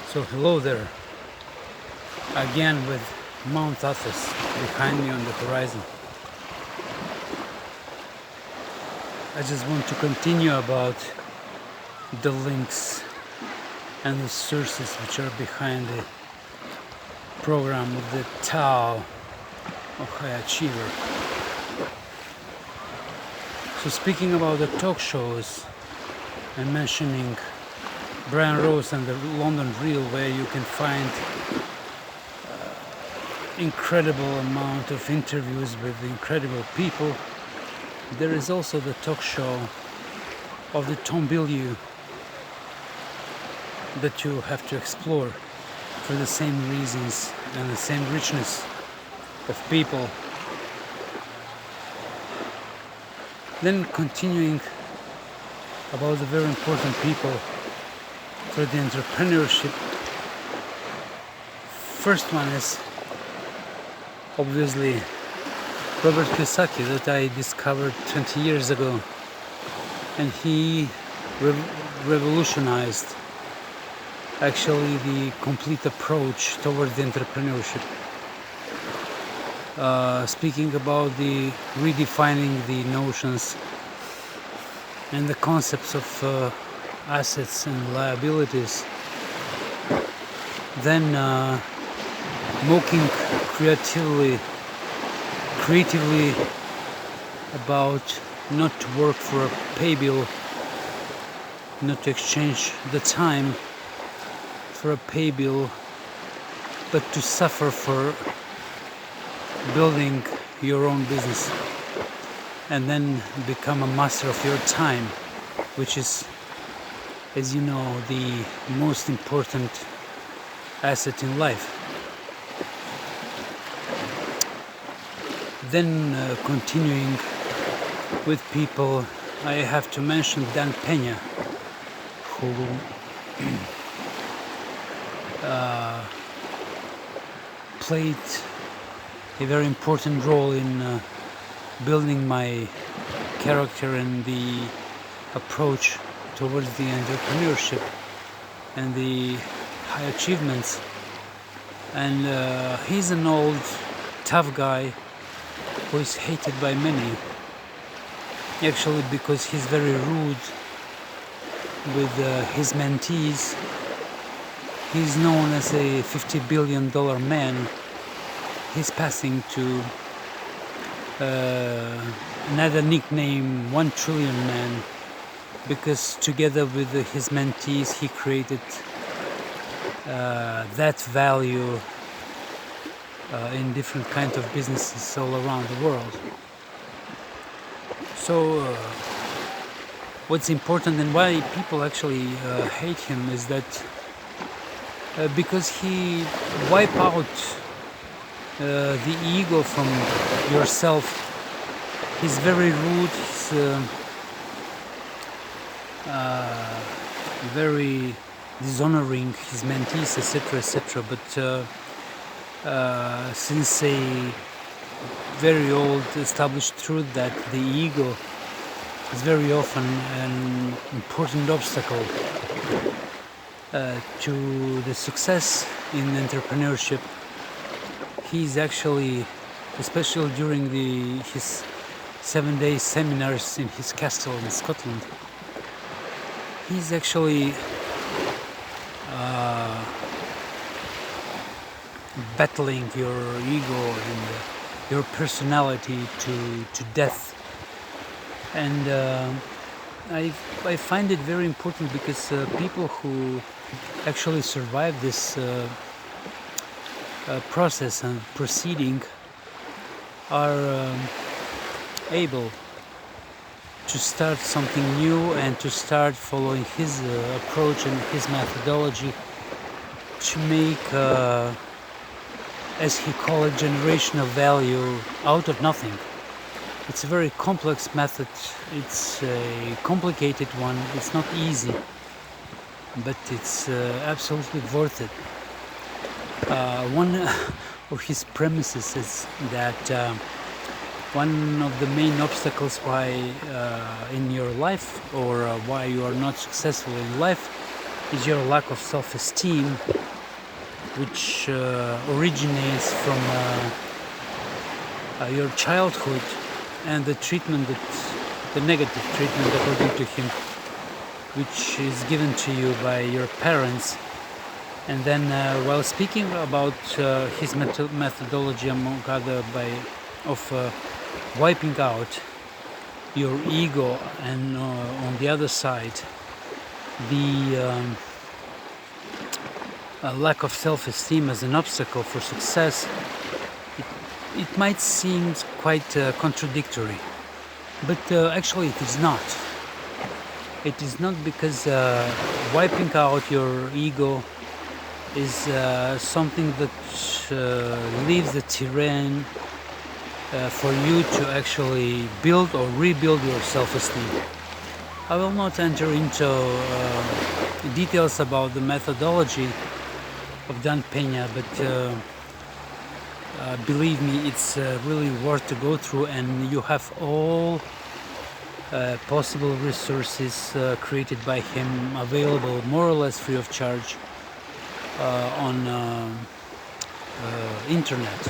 So hello there, again with Mount Athos behind me on the horizon. I just want to continue about the links and the sources which are behind the program of the Tao of High Achiever. So speaking about the talk shows and mentioning Brian Rose and the London Reel, where you can find incredible amount of interviews with incredible people, there is also the talk show of the Tom Bilyeu that you have to explore for the same reasons and the same richness of people. Then continuing about the very important people for the entrepreneurship. First one is obviously Robert Kiyosaki, that I discovered 20 years ago, and he revolutionized actually the complete approach towards the entrepreneurship. Speaking about the redefining the notions and the concepts of assets and liabilities, then mocking creatively about not to work for a pay bill, not to exchange the time for a pay bill, but to suffer for building your own business and then become a master of your time, which is, as you know, the most important asset in life. Then continuing with people, I have to mention Dan Pena, who played a very important role in building my character and the approach towards the entrepreneurship and the high achievements. And he's an old, tough guy who is hated by many, actually because he's very rude with his mentees. He's known as a $50 billion man. He's passing to another nickname, 1 trillion man, because together with his mentees he created that value in different kinds of businesses all around the world. So what's important and why people actually hate him is that because he wiped out the ego from yourself. He's very rude, he's very dishonoring his mentees, etc. But since a very old established truth that the ego is very often an important obstacle to the success in entrepreneurship, he's actually, especially during his 7-day seminars in his castle in Scotland, he's actually battling your ego and your personality to death. And I find it very important because people who actually survive this process and proceeding are able to start something new and to start following his approach and his methodology to make, as he called it, generational value out of nothing. It's a very complex method, it's a complicated one, it's not easy, but it's absolutely worth it. One of his premises is that one of the main obstacles why in your life or why you are not successful in life is your lack of self-esteem, which originates from your childhood and the treatment the negative treatment according to him, which is given to you by your parents. And then while speaking about his methodology, among other, of wiping out your ego, and on the other side the lack of self-esteem as an obstacle for success, it might seem quite contradictory, but actually it is not. It is not, because wiping out your ego is something that leaves the terrain for you to actually build or rebuild your self-esteem. I will not enter into details about the methodology of Dan Pena, but believe me, it's really worth to go through, and you have all possible resources created by him available more or less free of charge on internet.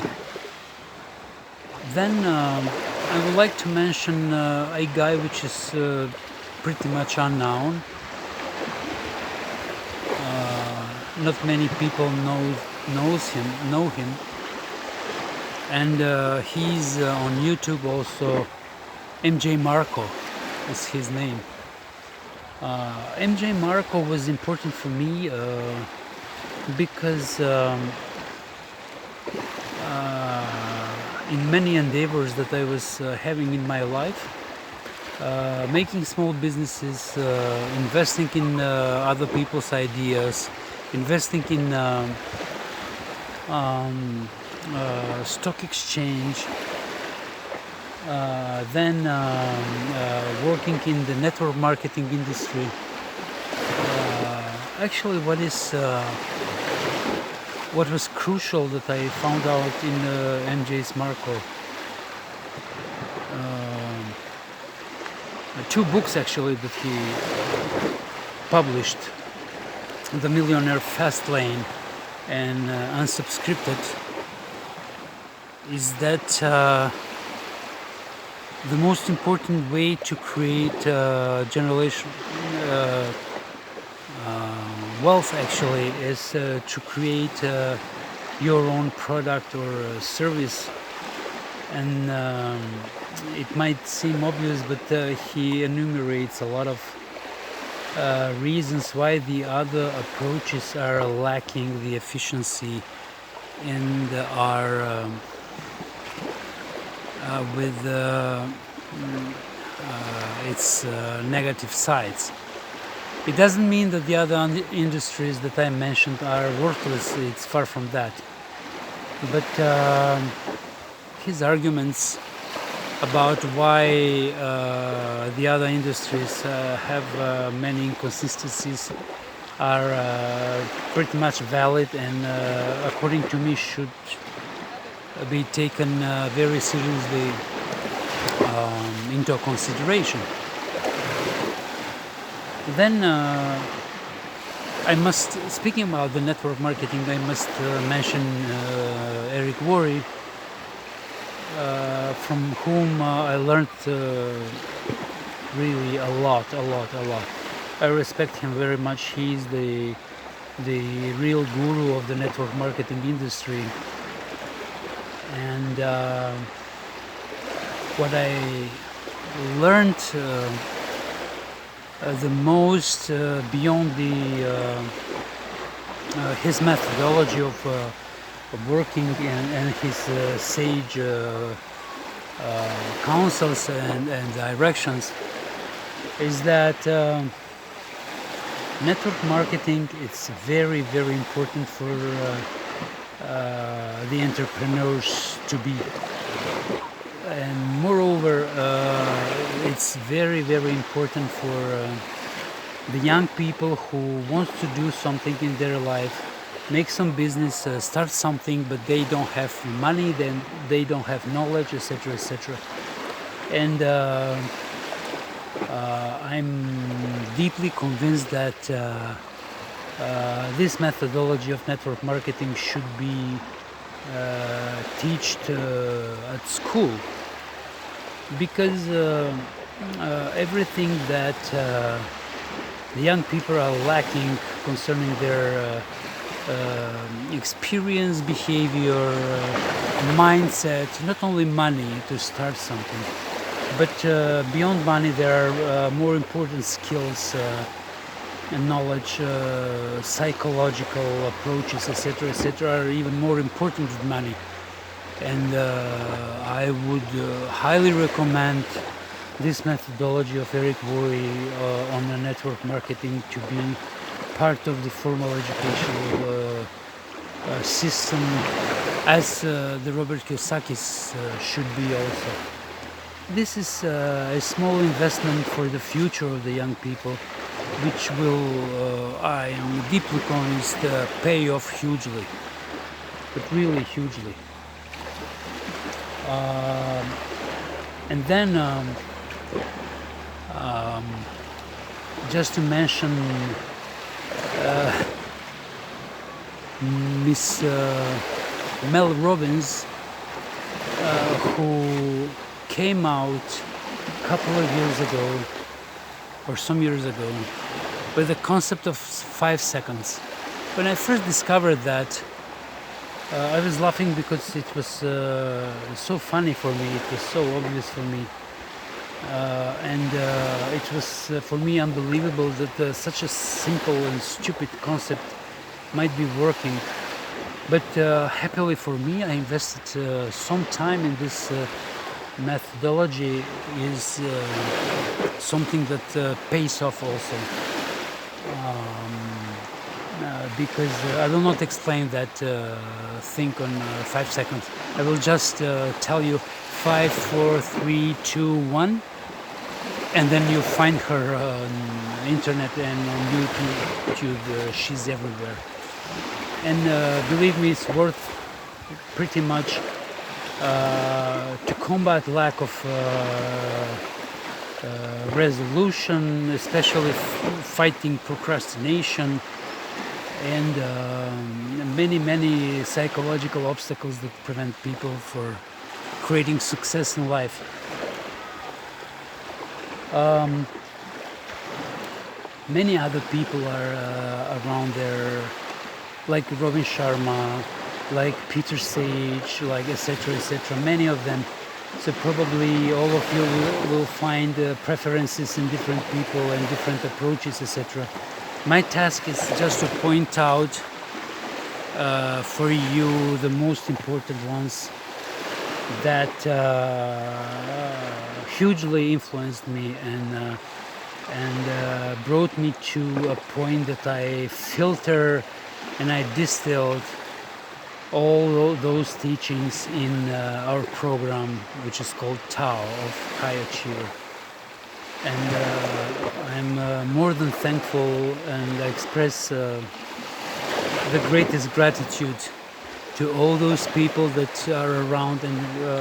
Then I would like to mention a guy which is pretty much unknown. Not many people know him, and he's on YouTube also. MJ Marco is his name. MJ Marco was important for me because in many endeavors that I was having in my life, making small businesses, investing in other people's ideas, investing in stock exchange, then working in the network marketing industry. Actually, what was crucial that I found out in MJ's Marco, two books actually that he published, The Millionaire Fast Lane and Unsubscripted, is that the most important way to create generation wealth actually is to create your own product or service. And it might seem obvious, but he enumerates a lot of reasons why the other approaches are lacking the efficiency and are with its negative sides. It doesn't mean that the other industries that I mentioned are worthless. It's far from that. But his arguments about why the other industries have many inconsistencies are pretty much valid, and according to me should be taken very seriously into consideration. Then speaking about the network marketing, I must mention Eric Worre, from whom I learned really a lot. I respect him very much. He's the real guru of the network marketing industry. And what I learned the most beyond his methodology of working and his sage counsels and directions is that network marketing is very, very important for the entrepreneurs to be. And moreover, it's very, very important for the young people who want to do something in their life, make some business, start something, but they don't have money, then they don't have knowledge, etc., etc. And I'm deeply convinced that This methodology of network marketing should be taught at school, because everything that the young people are lacking concerning their experience, behavior, mindset, not only money to start something, but beyond money there are more important skills and knowledge, psychological approaches, etc., are even more important than money. And I would highly recommend this methodology of Eric Worre on the network marketing to be part of the formal educational system, as the Robert Kiyosaki's should be also. This is a small investment for the future of the young people, which will, I am deeply convinced, pay off hugely, but really hugely. And then just to mention Miss Mel Robbins, who came out a couple of years ago or some years ago with the concept of 5 seconds. When I first discovered that, I was laughing because it was so funny for me, it was so obvious for me, and it was for me unbelievable that such a simple and stupid concept might be working. But happily for me, I invested some time in this methodology. Is something that pays off also, because I will not explain that thing on 5 seconds. I will just tell you 5, 4, 3, 2, 1, and then you find her on internet and on YouTube. She's everywhere, and believe me, it's worth pretty much to combat lack of resolution, especially fighting procrastination, and many psychological obstacles that prevent people for creating success in life. Many other people are around there, like Robin Sharma, like Peter Sage, like etc. Many of them. So probably all of you will find preferences in different people and different approaches, etc. My task is just to point out for you the most important ones that hugely influenced me and brought me to a point that I filter and I distilled all those teachings in our program, which is called Tao of High Achiever. And I'm more than thankful, and I express the greatest gratitude to all those people that are around. And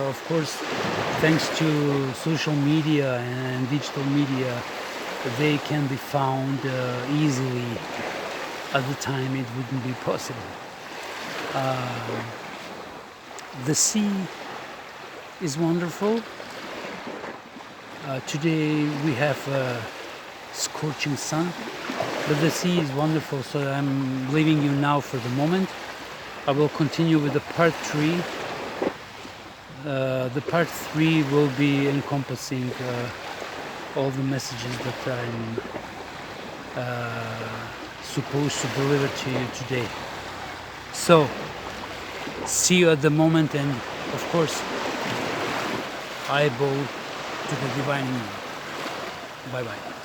of course, thanks to social media and digital media, they can be found easily. At the time, it wouldn't be possible. The sea is wonderful. Today we have scorching sun, but the sea is wonderful, so I'm leaving you now for the moment. I will continue with the part 3. The part 3 will be encompassing all the messages that I'm supposed to deliver to you today. So, see you at the moment, and of course, I bow to the divine. Bye bye.